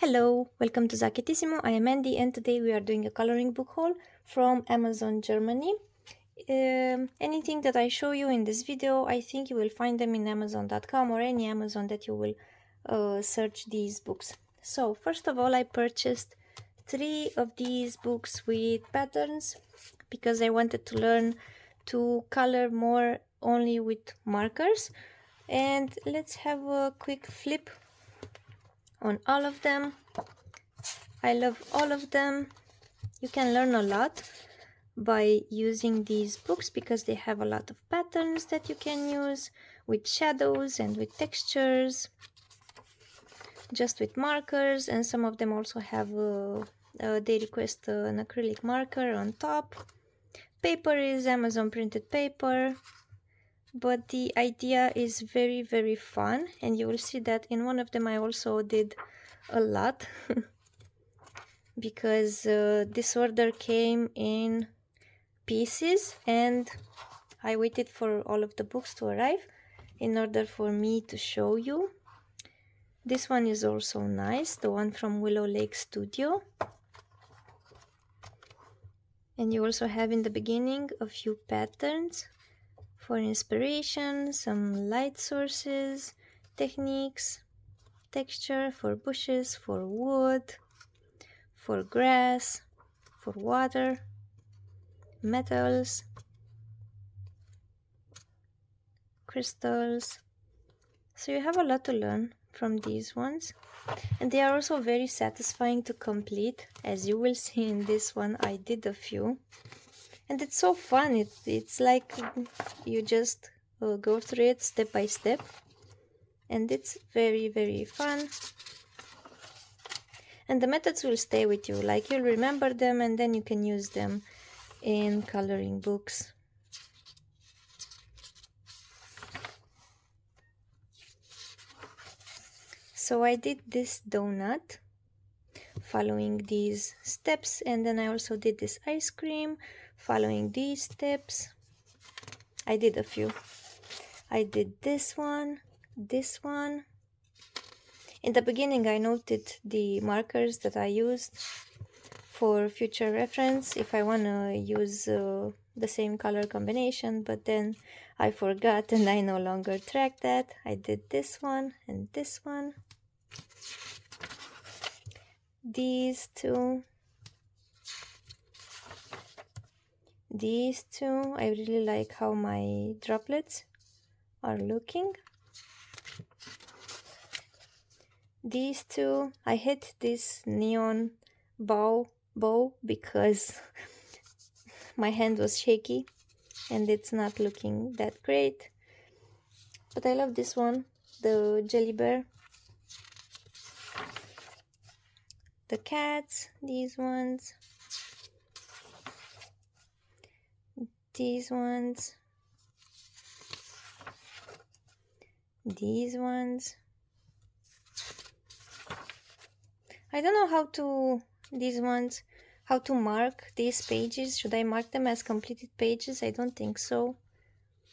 Hello, welcome to Zaketissimo. I am Andy, and today we are doing a coloring book haul from Amazon Germany. Anything that I show you in this video, I think you will find them in Amazon.com or any Amazon that you will search these books. So, first of all, I purchased 3 of these books with patterns because I wanted to learn to color more only with markers. And let's have a quick flip on all of them. I love all of them. You can learn a lot by using these books because they have a lot of patterns that you can use with shadows and with textures, just with markers, and some of them also have they request an acrylic marker on top. Paper is Amazon printed paper, but the idea is very fun, and you will see that in one of them I also did a lot because this order came in pieces and I waited for all of the books to arrive in order for me to show you. This one is also nice, the one from Willow Lake Studio. And you also have in the beginning a few patterns for inspiration, some light sources, techniques, texture for bushes, for wood, for grass, for water, metals, crystals. So you have a lot to learn from these ones, and they are also very satisfying to complete. As you will see in this one, I did a few, and it's so fun. It's like you just go through it step by step, and it's very fun. And the methods will stay with you, like you'll remember them and then you can use them in coloring books. So I did this donut following these steps, and then I also did this ice cream following these steps. I did a few. I did this one. In the beginning I noted the markers that I used for future reference if I want to use the same color combination, but then I forgot and I no longer track that. I did this one and this one. These two, I really like how my droplets are looking. These two, I hate this neon bow because my hand was shaky and it's not looking that great. But I love this one, the jelly bear. The cats, these ones. These ones. These ones. I don't know how to mark these pages. Should I mark them as completed pages? I don't think so.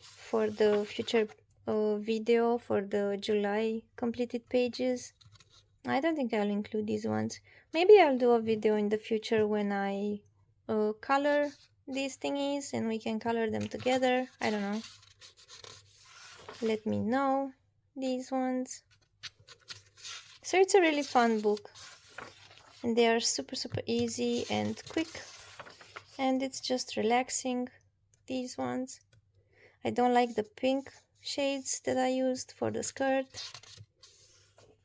For the future video for the July completed pages, I don't think I'll include these ones. Maybe I'll do a video in the future when I color these thingies and we can color them together. I don't know. Let me know. These ones. So it's a really fun book. And they are super easy and quick. And it's just relaxing. These ones. I don't like the pink shades that I used for the skirt.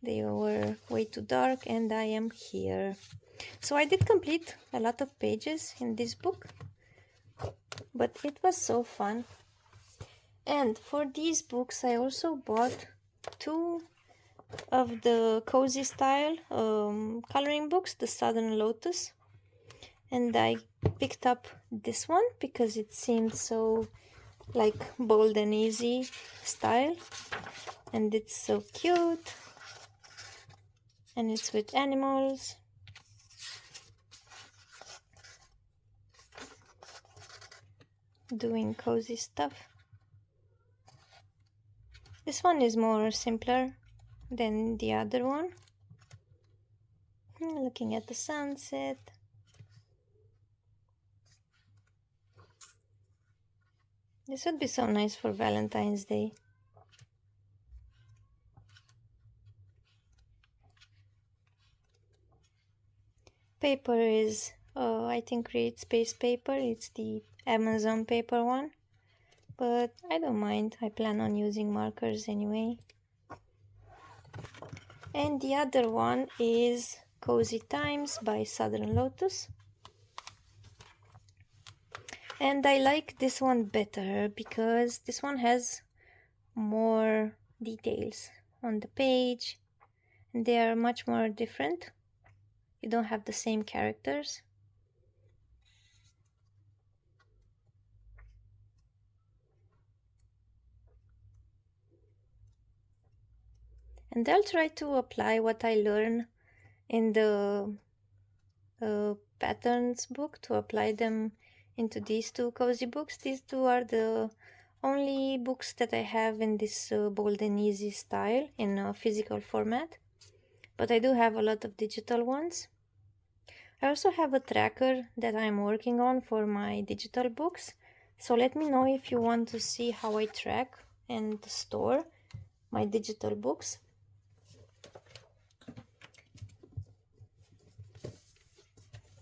They were way too dark and I am here. So I did complete a lot of pages in this book, but it was so fun. And for these books I also bought 2 of the cozy style coloring books, the Southern Lotus, and I picked up this one because it seemed so like bold and easy style, and it's so cute. And it's with animals. Doing cozy stuff. This one is more simpler than the other one. Looking at the sunset. This would be so nice for Valentine's Day. Paper is, I think, Create Space paper. It's the Amazon paper one. But I don't mind. I plan on using markers anyway. And the other one is Cozy Times by Southern Lotus. And I like this one better because this one has more details on the page. And they are much more different. You don't have the same characters. And I'll try to apply what I learn in the patterns book to apply them into these two cozy books. These two are the only books that I have in this bold and easy style in a physical format, but I do have a lot of digital ones. I also have a tracker that I'm working on for my digital books, so let me know if you want to see how I track and store my digital books.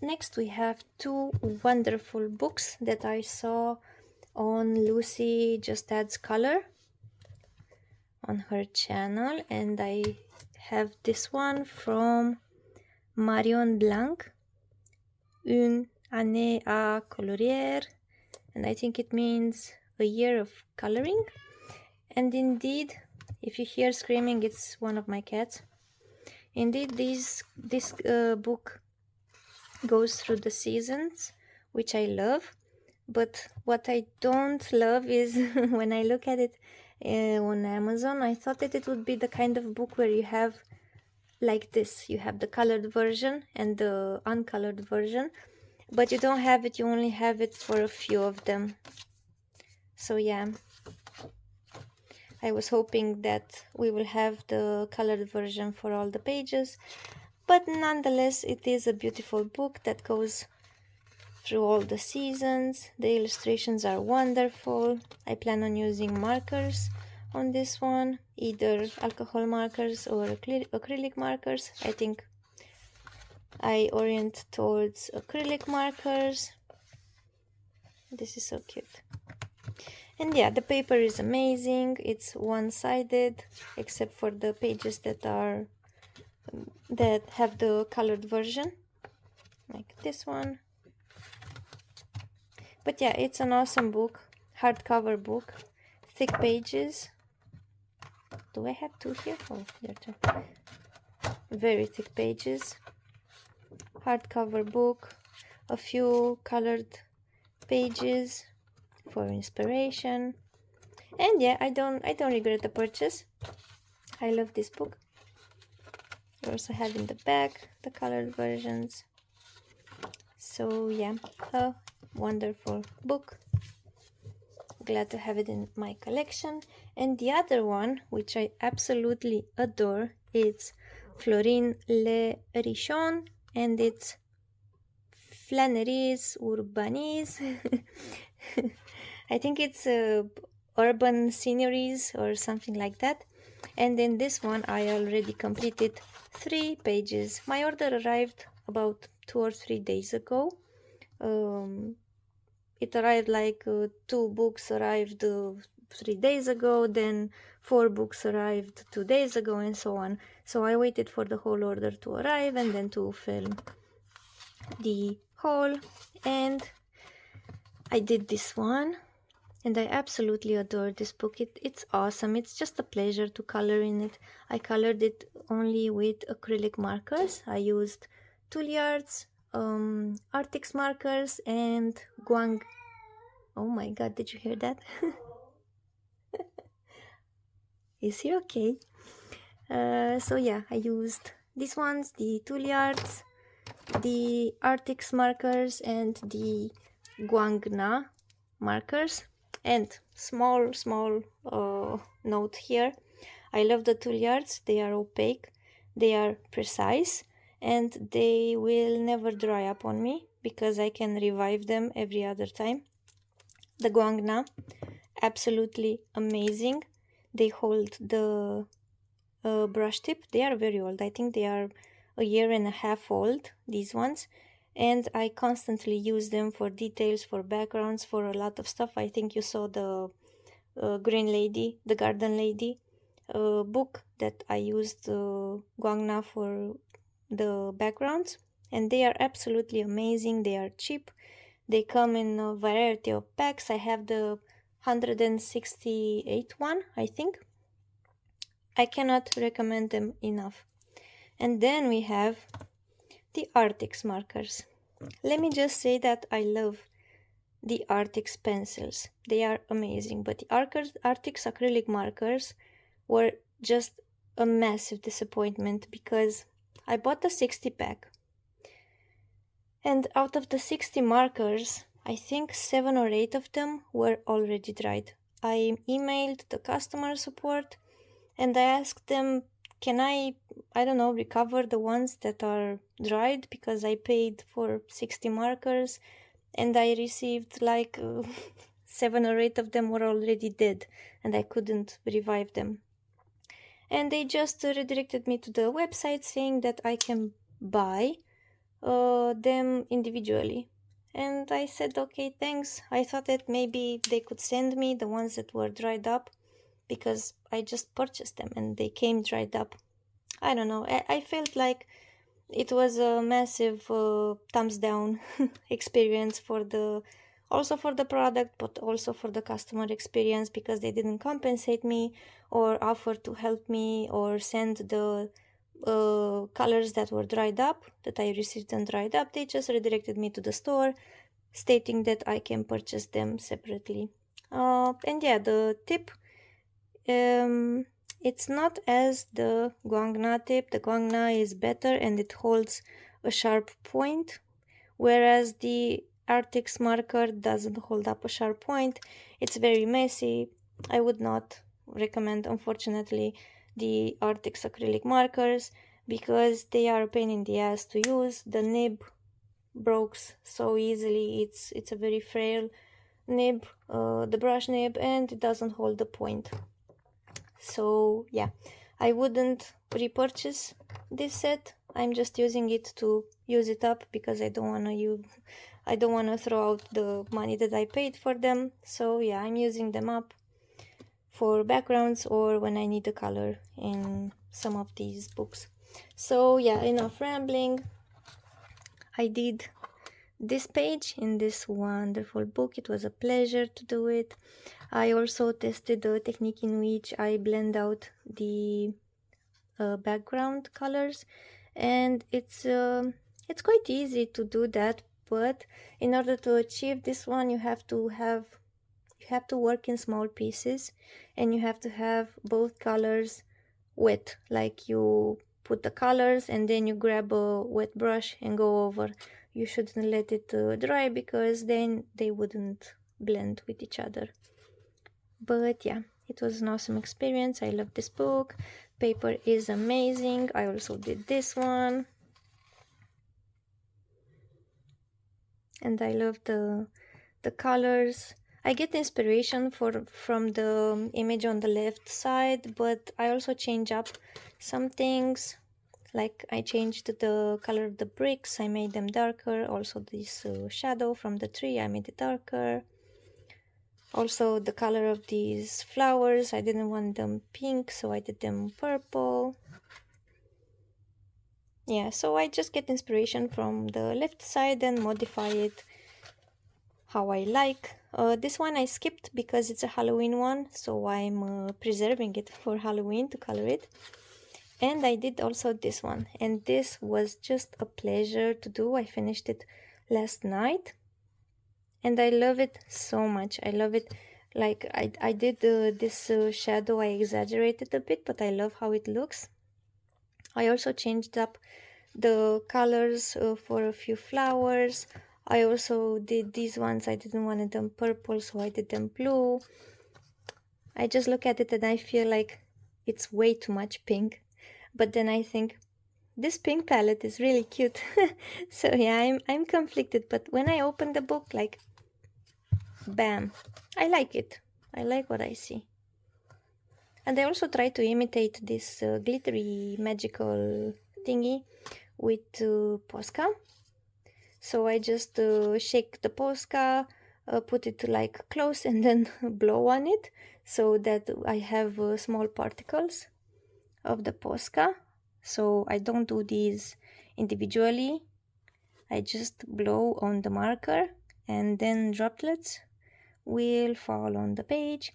Next we have two wonderful books that I saw on Lucy Just Adds Color on her channel, and I have this one from Marion Blanc, Une année à colorier, and I think it means a year of coloring. And indeed, if you hear screaming, it's one of my cats. Indeed, this book goes through the seasons, which I love. But what I don't love is when I look at it on Amazon, I thought that it would be the kind of book where you have like this. You have the colored version and the uncolored version, but you don't have it. You only have it for a few of them. So yeah, I was hoping that we will have the colored version for all the pages, but nonetheless, it is a beautiful book that goes through all the seasons. The illustrations are wonderful. I plan on using markers on this one, either alcohol markers or acrylic markers. I think I orient towards acrylic markers. This is so cute. And yeah, the paper is amazing. It's one-sided except for the pages that have the colored version, like this one. But yeah, it's an awesome book, hardcover book, thick pages. Do I have two here? Oh, there are two. Very thick pages, hardcover book, a few colored pages for inspiration. And yeah, I don't regret the purchase. I love this book. I also have in the back the colored versions. So yeah, a wonderful book. Glad to have it in my collection. And the other one, which I absolutely adore, it's Florine de Richon, and it's Flaneries Urbaines. I think it's urban sceneries or something like that. And in this one I already completed 3 pages. My order arrived about 2 or 3 days ago. It arrived like 2 books arrived 3 days ago, then 4 books arrived 2 days ago, and so on. So I waited for the whole order to arrive and then to film the haul, and I did this one. And I absolutely adore this book. It's awesome. It's just a pleasure to color in it. I colored it only with acrylic markers. I used Tulliards, Artix markers, and Guang. Oh my god, did you hear that? Is he okay? So yeah, I used these ones, the Tulliards, the Artix markers, and the Guangna markers. And small note here, I love the Tulliards. They are opaque, they are precise, and they will never dry up on me because I can revive them every other time. The Guangna, absolutely amazing. They hold the brush tip. They are very old. I think they are a year and a half old, these ones. And I constantly use them for details, for backgrounds, for a lot of stuff. I think you saw the Green Lady, the Garden Lady book that I used Guangna for the backgrounds. And they are absolutely amazing. They are cheap. They come in a variety of packs. I have the 168 one, I think. I cannot recommend them enough. And then we have the Artix markers. Let me just say that I love the Artix pencils. They are amazing, but the Artix acrylic markers were just a massive disappointment because I bought the 60 pack. And out of the 60 markers, I think 7 or 8 of them were already dried. I emailed the customer support and I asked them, can I don't know, recover the ones that are dried because I paid for 60 markers and I received like 7 or 8 of them were already dead and I couldn't revive them. And they just redirected me to the website saying that I can buy them individually. And I said, okay, thanks. I thought that maybe they could send me the ones that were dried up because I just purchased them and they came dried up. I don't know. I felt like it was a massive thumbs down experience for the also for the product but also for the customer experience because they didn't compensate me or offer to help me or send the colors that were dried up that I received and dried up. They just redirected me to the store stating that I can purchase them separately. And yeah, the tip, it's not as the Guangna tip. The Guangna is better and it holds a sharp point, whereas the Artix marker doesn't hold up a sharp point. It's very messy. I would not recommend, unfortunately, the Artix acrylic markers because they are a pain in the ass to use. The nib breaks so easily. It's a very frail nib, the brush nib, and it doesn't hold the point. So yeah, I wouldn't repurchase this set. I'm just using it to use it up because I don't want to throw out the money that I paid for them. So yeah, I'm using them up for backgrounds or when I need a color in some of these books. So yeah, enough rambling. I did this page in this wonderful book. It was a pleasure to do it. I also tested the technique in which I blend out the background colors, and it's quite easy to do that, but in order to achieve this one you have to work in small pieces and you have to have both colors wet, like you put the colors and then you grab a wet brush and go over. You shouldn't let it dry because then they wouldn't blend with each other. But yeah, it was an awesome experience. I love this book. Paper is amazing. I also did this one. And I love the colors. I get inspiration from the image on the left side, but I also change up some things. Like I changed the color of the bricks, I made them darker. Also this shadow from the tree, I made it darker. Also the color of these flowers, I didn't want them pink, so I did them purple. Yeah, so I just get inspiration from the left side and modify it how I like. This one I skipped because it's a Halloween one, so I'm preserving it for Halloween to color it. And I did also this one, and this was just a pleasure to do. I finished it last night and I love it so much. I love it. Like I did this shadow, I exaggerated a bit, but I love how it looks. I also changed up the colors for a few flowers. I also did these ones, I didn't want them purple, so I did them blue. I just look at it and I feel like it's way too much pink, but then I think This pink palette is really cute. So yeah, I'm conflicted, but when I open the book, like, bam, I like it. I like what I see. And I also try to imitate this glittery magical thingy with Posca. So I just shake the Posca, put it like close, and then blow on it so that I have small particles of the Posca. So I don't do these individually. I just blow on the marker and then droplets will fall on the page.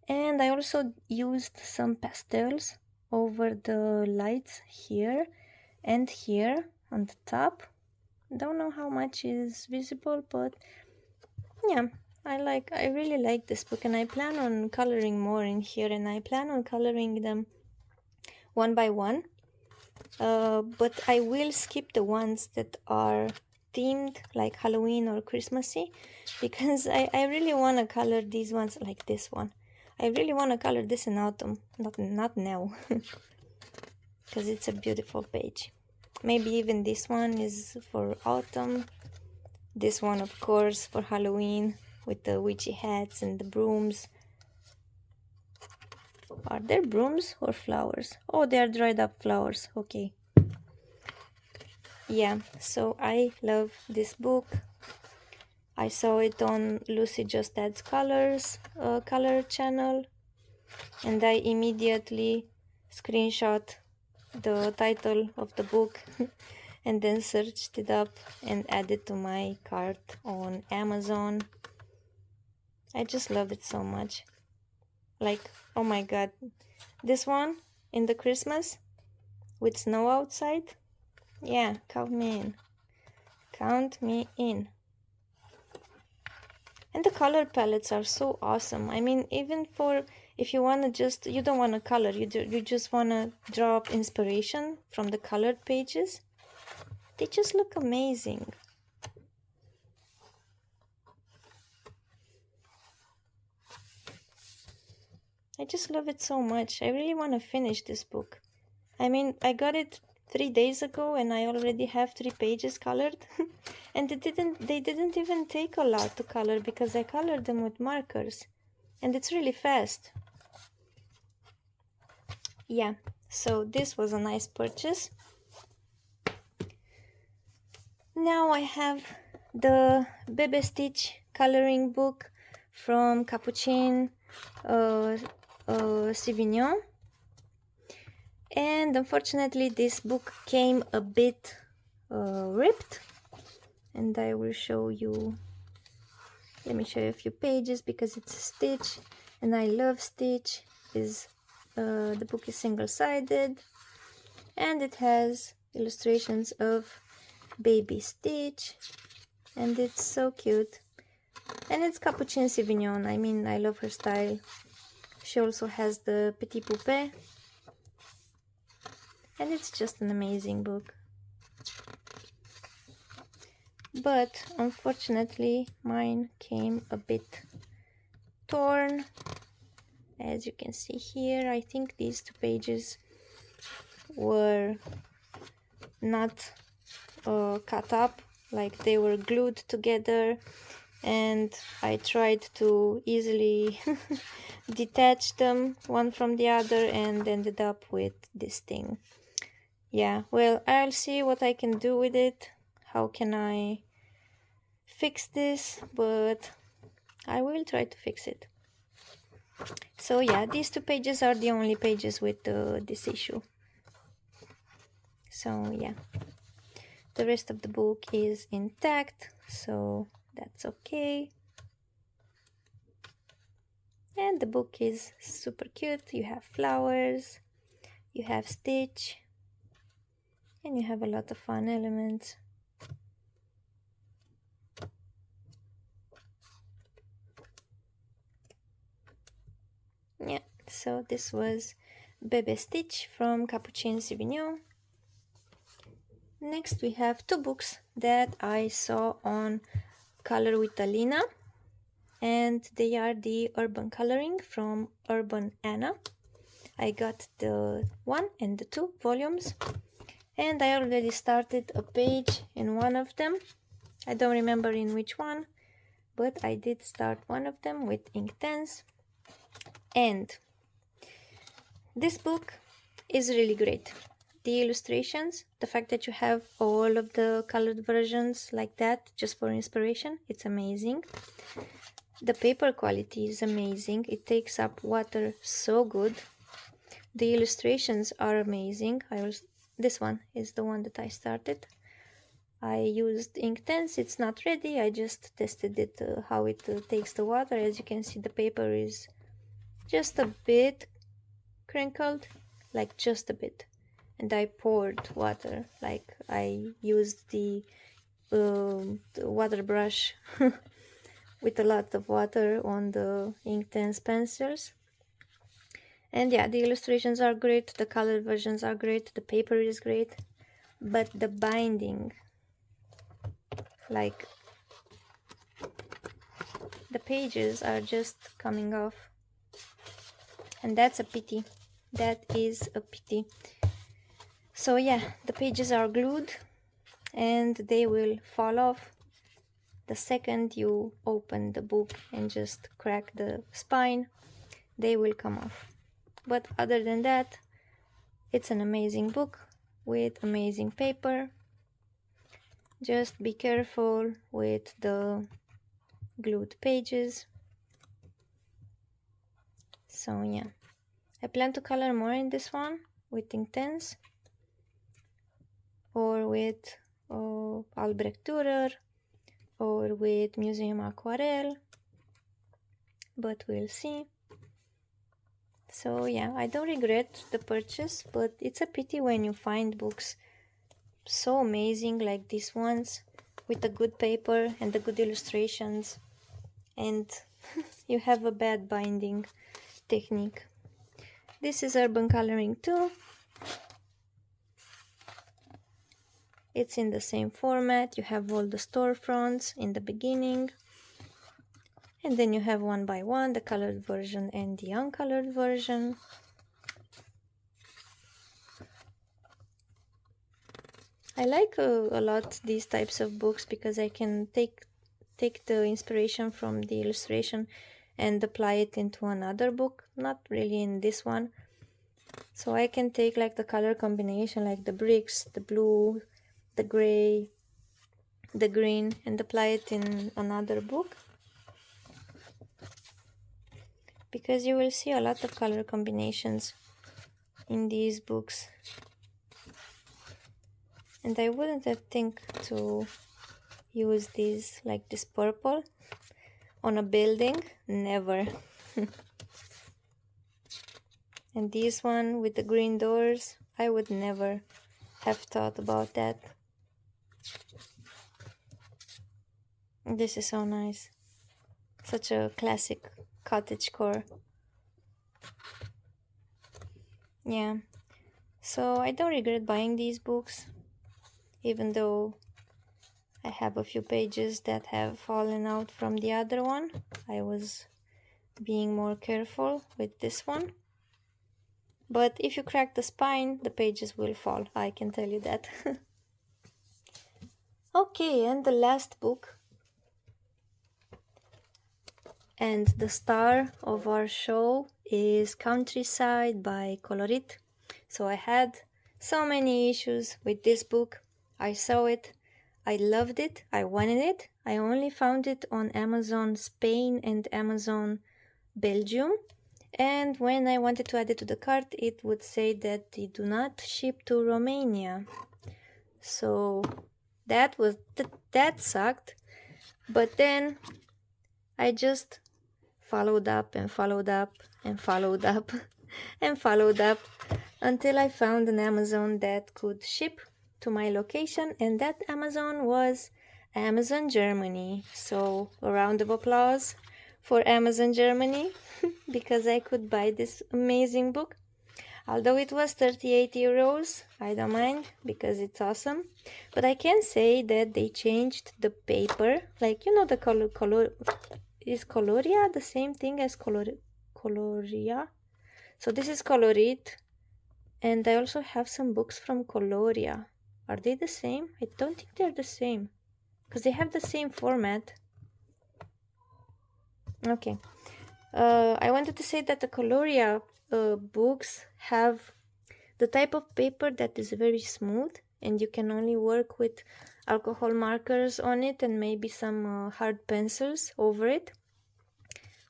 And I also used some pastels over the lights here and here on the top. Don't know how much is visible, but yeah, I really like this book, and I plan on coloring more in here, and I plan on coloring them one by one. But I will skip the ones that are themed like Halloween or Christmassy, because I really want to color these ones, like this one. I really want to color this in autumn, not now, because it's a beautiful page. Maybe even this one is for autumn. This one, of course, for Halloween with the witchy hats and the brooms. Are there brooms or flowers? Oh, they are dried up flowers. Okay. Yeah, so I love this book. I saw it on Lucy Just Adds Colors color channel, and I immediately screenshot the title of the book and then searched it up and added to my cart on Amazon. I just love it so much. Like, oh my god, this one in the Christmas with snow outside. Yeah, count me in. Count me in. And the color palettes are so awesome. I mean, even for if you want to just, you don't want to color, you just want to draw up inspiration from the colored pages. They just look amazing. I just love it so much. I really want to finish this book. I mean, I got it 3 days ago and I already have 3 pages colored. And they didn't even take a lot to color because I colored them with markers. And it's really fast. Yeah, so this was a nice purchase. Now I have the Bebe Stitch coloring book from Capuchin Sauvignon. And unfortunately this book came a bit ripped, and I will show you. Let me show you a few pages because it's a Stitch and I love Stitch. The book is single-sided and it has illustrations of baby Stitch, and it's so cute. And it's Capuchin Sauvignon. I mean, I love her style. She also has the Petit Poupée, and it's just an amazing book. But unfortunately mine came a bit torn, as you can see here. I think these 2 pages were not cut up, like they were glued together, and I tried to easily detach them one from the other and ended up with this thing. Yeah, well, I'll see what I can do with it. How can I fix this? But I will try to fix it. So yeah, these 2 pages are the only pages with this issue. So yeah, the rest of the book is intact, so that's okay. And the book is super cute. You have flowers, you have Stitch, and you have a lot of fun elements. Yeah, so this was Bebe Stitch from Capuchin Sauvignon. Next we have 2 books that I saw on Color with Alina, and they are the Urban Coloring from Urban Anna. I got the 1 and the 2 volumes, And I already started a page in one of them. I don't remember in which one, but I did start one of them with Inktense. And this book is really great. The illustrations, the fact that you have all of the colored versions like that just for inspiration, it's amazing. The paper quality is amazing. It takes up water so good. The illustrations are amazing. This one is the one that I started. I used Inktense. It's not ready. I just tested it, how it takes the water. As you can see, the paper is just a bit crinkled, like just a bit. And I poured water, like I used the water brush with a lot of water on the Inktense pencils. And yeah, the illustrations are great, the colored versions are great, the paper is great, but the binding, like the pages are just coming off, and that's a pity. That is a pity. So yeah, the pages are glued and they will fall off the second you open the book and just crack the spine. They will come off. But other than that, it's an amazing book with amazing paper. Just be careful with the glued pages. So yeah, I plan to color more in this one with Inktense or with Albrecht Dürer or with Museum Aquarelle, but we'll see. So yeah, I don't regret the purchase, but it's a pity when you find books so amazing like these ones with the good paper and the good illustrations and you have a bad binding technique. This is Urban Coloring 2. It's in the same format. You have all the storefronts in the beginning. And then you have one by one the colored version and the uncolored version. I like a lot these types of books because I can take the inspiration from the illustration and apply it into another book. Not really in this one. So I can take like the color combination, like the bricks, the blue, the gray, the green, and apply it in another book. Because you will see a lot of color combinations in these books. And I wouldn't have think to use these, like this purple, on a building. Never. And this one with the green doors, I would never have thought about that. This is so nice. Such a classic cottagecore. Yeah. So I don't regret buying these books, even though I have a few pages that have fallen out from the other one. I was being more careful with this one. But if you crack the spine, the pages will fall, I can tell you that. Okay, and the last book, and the star of our show, is Countryside by Colorit. So I had so many issues with this book. I saw it, I loved it, I wanted it. I only found it on Amazon Spain and Amazon Belgium. And when I wanted to add it to the cart, it would say that they do not ship to Romania. So that sucked. But then I just followed up and followed up and followed up and followed up until I found an Amazon that could ship to my location, and that Amazon was Amazon Germany. So a round of applause for Amazon Germany because I could buy this amazing book. Although it was 38 euros, I don't mind because it's awesome. But I can say that they changed the paper, like, you know, the color is Coloria the same thing as Coloria? So this is Colorit And I also have some books from Coloria. Are they the same? I don't think they're the same, because they have the same format. Okay. I wanted to say that the Coloria books have the type of paper that is very smooth, and you can only work with alcohol markers on it and maybe some hard pencils over it.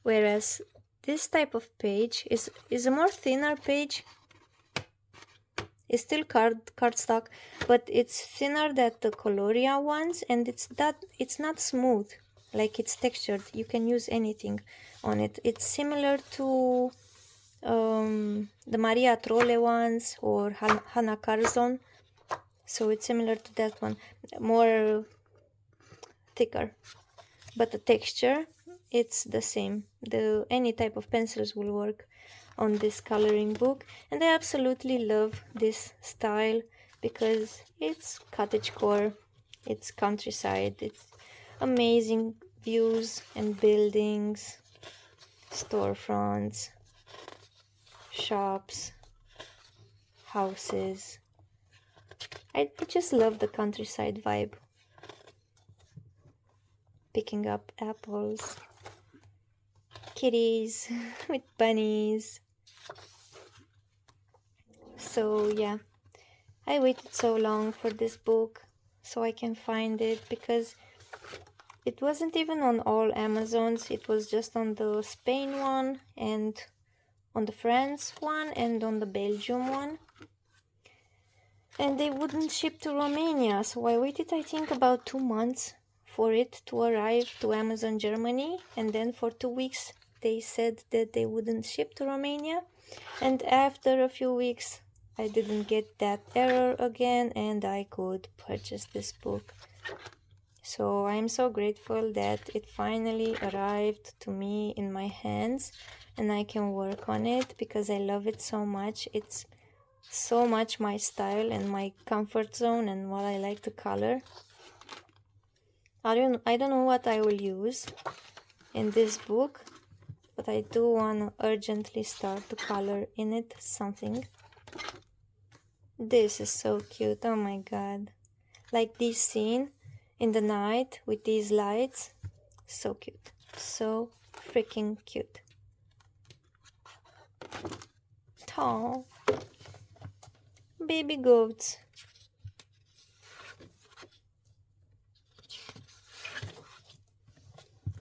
Whereas this type of page is a more thinner page. It's still cardstock, but it's thinner than the Coloria ones, and it's not smooth, like it's textured. You can use anything on it. It's similar to the Maria Trolle ones or Hannah Carzon. So it's similar to that one, more thicker, but the texture, it's the same. Any type of pencils will work on this coloring book, and I absolutely love this style because it's cottagecore, it's countryside, it's amazing views and buildings, storefronts, shops, houses. I just love the countryside vibe. Picking up apples, kitties with bunnies. So yeah, I waited so long for this book so I can find it, because it wasn't even on all Amazons. It was just on the Spain one and on the France one and on the Belgium one. And they wouldn't ship to Romania, so I waited, I think, about 2 months for it to arrive to Amazon Germany, and then for 2 weeks they said that they wouldn't ship to Romania, and after a few weeks I didn't get that error again and I could purchase this book. So I'm so grateful that it finally arrived to me in my hands and I can work on it because I love it so much. It's so much my style and my comfort zone and what I like to color. I don't know what I will use in this book, but I do want to urgently start to color in it something. This is so cute, oh my god. Like this scene in the night with these lights. So cute. So freaking cute. Tall. Baby goats.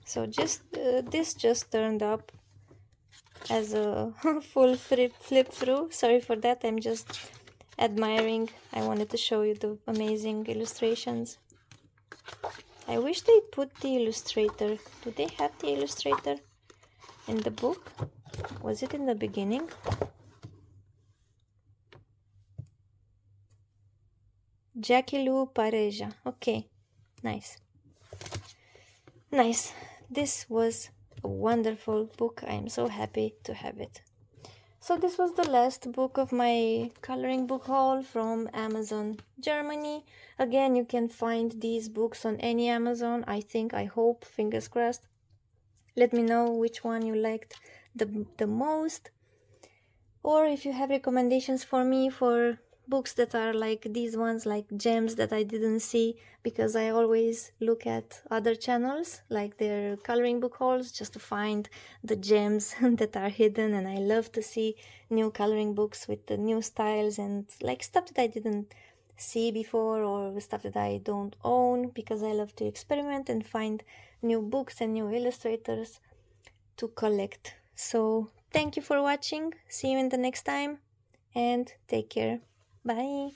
So this just turned up as a full flip through. Sorry for that, I'm just admiring. I wanted to show you the amazing illustrations. I wish they put the illustrator. Do they have the illustrator in the book? Was it in the beginning? Jackie Lou Pareja. Okay, nice. Nice. This was a wonderful book. I am so happy to have it. So this was the last book of my coloring book haul from Amazon Germany. Again, you can find these books on any Amazon. I hope, fingers crossed. Let me know which one you liked the most. Or if you have recommendations for me for books that are like these ones, like gems that I didn't see, because I always look at other channels, like their coloring book hauls, just to find the gems that are hidden. And I love to see new coloring books with the new styles and like stuff that I didn't see before, or stuff that I don't own, because I love to experiment and find new books and new illustrators to collect. So thank you for watching. See you in the next time and take care. Bye.